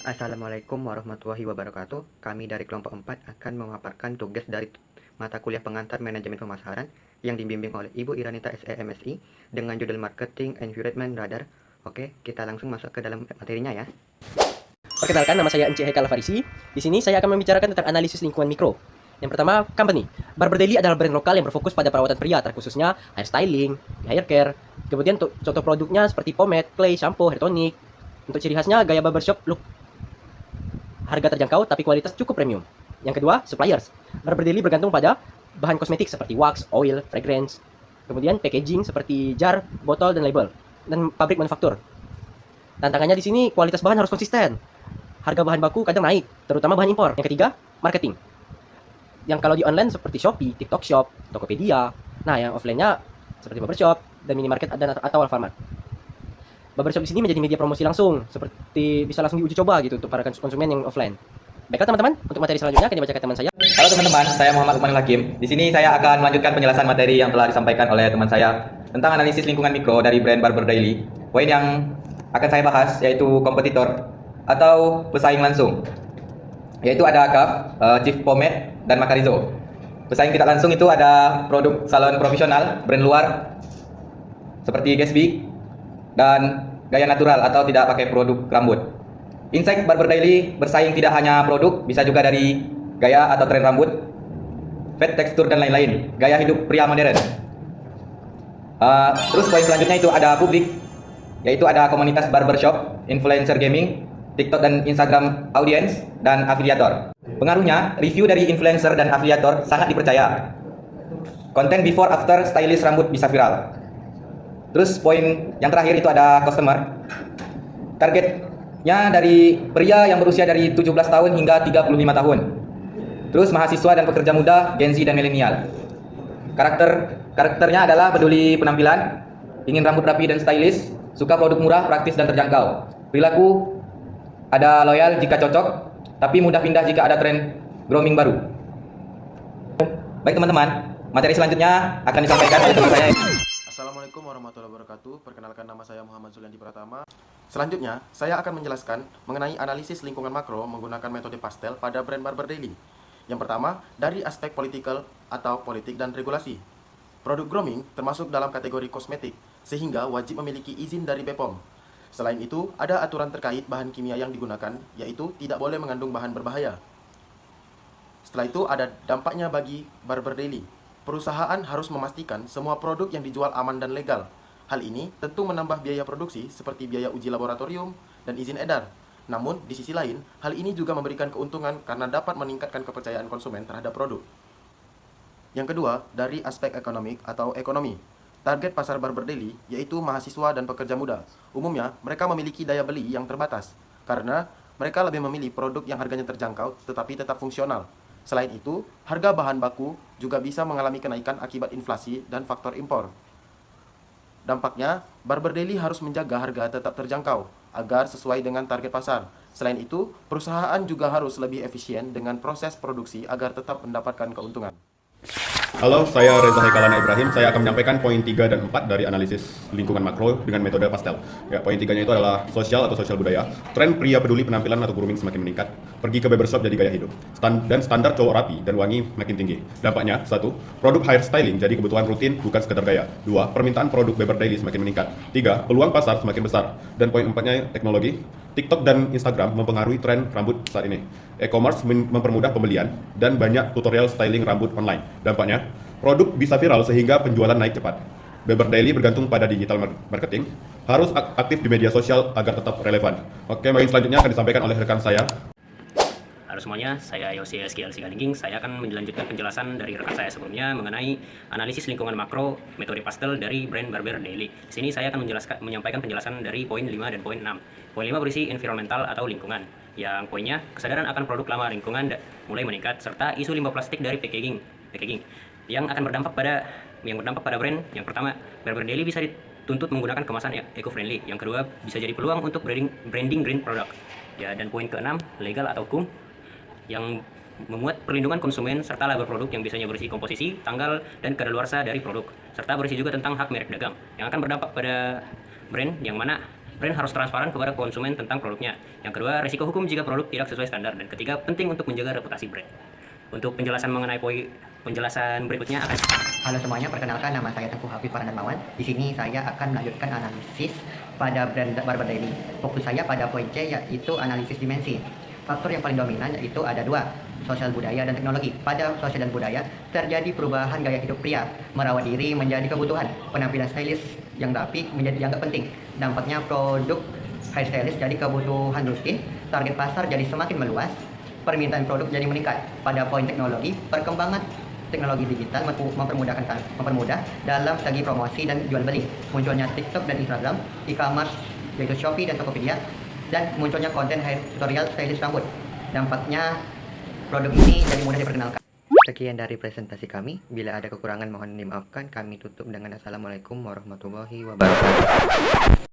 Assalamualaikum warahmatullahi wabarakatuh. Kami dari kelompok 4 akan memaparkan tugas dari mata kuliah pengantar manajemen pemasaran yang dibimbing oleh Ibu Iranita SEMSI dengan judul Marketing Environment Radar. Oke, kita langsung masuk ke dalam materinya ya. Perkenalkan, nama saya Encik Haikal Farisi. Di sini saya akan membicarakan tentang analisis lingkungan mikro. Yang pertama, company. Barber Daily adalah brand lokal yang berfokus pada perawatan pria, terkhususnya hair styling, hair care. Kemudian untuk contoh produknya seperti pomade, clay, shampoo, hair tonic. Untuk ciri khasnya gaya barbershop look, harga terjangkau tapi kualitas cukup premium. Yang kedua, suppliers. Barber Daily bergantung pada bahan kosmetik seperti wax, oil, fragrance. Kemudian packaging seperti jar, botol, dan label. Dan pabrik manufaktur. Tantangannya di sini kualitas bahan harus konsisten. Harga bahan baku kadang naik, terutama bahan impor. Yang ketiga, marketing. Yang kalau di online seperti Shopee, TikTok Shop, Tokopedia. Nah, yang offline-nya seperti barbershop dan minimarket atau Alfamart. Barbershop di sini menjadi media promosi langsung, seperti bisa langsung diuji coba gitu untuk para konsumen yang offline. Baiklah teman-teman, untuk materi selanjutnya akan dibacakan teman saya. Halo teman-teman, saya Muhammad Lukmanul Hakim. Di sini saya akan melanjutkan penjelasan materi yang telah disampaikan oleh teman saya tentang analisis lingkungan mikro dari brand Barber Daily. Poin yang akan saya bahas yaitu kompetitor atau pesaing langsung. Yaitu ada Kaf, Chief Pomade, dan Macarizo. Pesaing tidak langsung itu ada produk salon profesional, brand luar seperti Gatsby dan gaya natural atau tidak pakai produk rambut. Insight Barber Daily bersaing tidak hanya produk, bisa juga dari gaya atau tren rambut, fat tekstur dan lain-lain, gaya hidup pria modern. Terus poin selanjutnya itu ada publik, yaitu ada komunitas barbershop, influencer gaming, TikTok dan Instagram audience, dan afiliator. Pengaruhnya, review dari influencer dan afiliator sangat dipercaya. Konten before after stylist rambut bisa viral. Terus poin yang terakhir itu ada customer. Targetnya dari pria yang berusia dari 17 tahun hingga 35 tahun. Terus mahasiswa dan pekerja muda, Gen Z dan milenial. Karakternya adalah peduli penampilan, ingin rambut rapi dan stylish, suka produk murah, praktis dan terjangkau. Perilaku ada loyal jika cocok, tapi mudah pindah jika ada tren grooming baru. Baik teman-teman, materi selanjutnya akan disampaikan oleh teman saya. Assalamualaikum warahmatullahi wabarakatuh. Perkenalkan, nama saya Muhammad Sulianti Pratama. Selanjutnya, saya akan menjelaskan mengenai analisis lingkungan makro menggunakan metode pastel pada brand Barber Daily. Yang pertama, dari aspek political atau politik dan regulasi. Produk grooming termasuk dalam kategori kosmetik, sehingga wajib memiliki izin dari BPOM. Selain itu, ada aturan terkait bahan kimia yang digunakan, yaitu tidak boleh mengandung bahan berbahaya. Setelah itu, ada dampaknya bagi Barber Daily. Perusahaan harus memastikan semua produk yang dijual aman dan legal. Hal ini tentu menambah biaya produksi seperti biaya uji laboratorium dan izin edar. Namun, di sisi lain, hal ini juga memberikan keuntungan karena dapat meningkatkan kepercayaan konsumen terhadap produk. Yang kedua, dari aspek ekonomik atau ekonomi. Target pasar Barber Daily yaitu mahasiswa dan pekerja muda. Umumnya, mereka memiliki daya beli yang terbatas karena mereka lebih memilih produk yang harganya terjangkau tetapi tetap fungsional. Selain itu, harga bahan baku juga bisa mengalami kenaikan akibat inflasi dan faktor impor. Dampaknya, Barber Daily harus menjaga harga tetap terjangkau agar sesuai dengan target pasar. Selain itu, perusahaan juga harus lebih efisien dengan proses produksi agar tetap mendapatkan keuntungan. Halo, saya Reza Haikalana Ibrahim. Saya akan menyampaikan poin 3 dan 4 dari analisis lingkungan makro dengan metode pastel. Ya, poin 3-nya itu adalah sosial atau sosial budaya. Tren pria peduli penampilan atau grooming semakin meningkat. Pergi ke barbershop jadi gaya hidup. Dan standar cowok rapi dan wangi makin tinggi. Dampaknya, 1. Produk hair styling jadi kebutuhan rutin bukan sekedar gaya. 2. Permintaan produk Barber Daily semakin meningkat. 3. Peluang pasar semakin besar. Dan poin 4-nya teknologi. TikTok dan Instagram mempengaruhi tren rambut saat ini. E-commerce mempermudah pembelian dan banyak tutorial styling rambut online. Dampaknya, produk bisa viral sehingga penjualan naik cepat. Barber Daily bergantung pada digital marketing, harus aktif di media sosial agar tetap relevan. Oke, bagian selanjutnya akan disampaikan oleh rekan saya. Halo semuanya, saya Yosi SKL Sigalingking. Saya akan melanjutkan penjelasan dari rekan saya sebelumnya mengenai analisis lingkungan makro metode pastel dari brand Barber Daily. Di sini saya akan menyampaikan penjelasan dari poin 5 dan poin 6. Poin 5 berisi environmental atau lingkungan. Yang poinnya, kesadaran akan produk ramah lingkungan mulai meningkat serta isu limbah plastik dari packaging yang berdampak pada brand. Yang pertama, Barber Daily bisa dituntut menggunakan kemasan eco-friendly. Yang kedua, bisa jadi peluang untuk branding green product. Ya, dan poin ke-6, legal atau hukum yang memuat perlindungan konsumen serta label produk yang biasanya berisi komposisi, tanggal, dan kadaluarsa dari produk, serta berisi juga tentang hak merek dagang yang akan berdampak pada brand yang mana Brand harus transparan kepada konsumen tentang produknya. Yang kedua, risiko hukum jika produk tidak sesuai standar. Dan ketiga, penting untuk menjaga reputasi brand. Untuk penjelasan mengenai penjelasan berikutnya akan... Halo semuanya, perkenalkan nama saya Tengku Hafif Parandarmawan. Di sini saya akan melanjutkan analisis pada brand Barber Daily. Fokus saya pada poin C, yaitu analisis dimensi. Faktor yang paling dominan yaitu ada dua, sosial budaya dan teknologi. Pada sosial dan budaya, terjadi perubahan gaya hidup pria. Merawat diri menjadi kebutuhan. Penampilan stylish yang rapi menjadi dianggap penting. Dampaknya produk hairstylist jadi kebutuhan rutin. Target pasar jadi semakin meluas. Permintaan produk jadi meningkat. Pada poin teknologi, perkembangan teknologi digital mempermudah dalam segi promosi dan jual beli. Munculnya TikTok dan Instagram, e-commerce yaitu Shopee dan Tokopedia, dan munculnya konten hair tutorial stylish rambut. Dampaknya produk ini jadi mudah diperkenalkan. Sekian dari presentasi kami. Bila ada kekurangan mohon dimaafkan. Kami tutup dengan Assalamualaikum warahmatullahi wabarakatuh.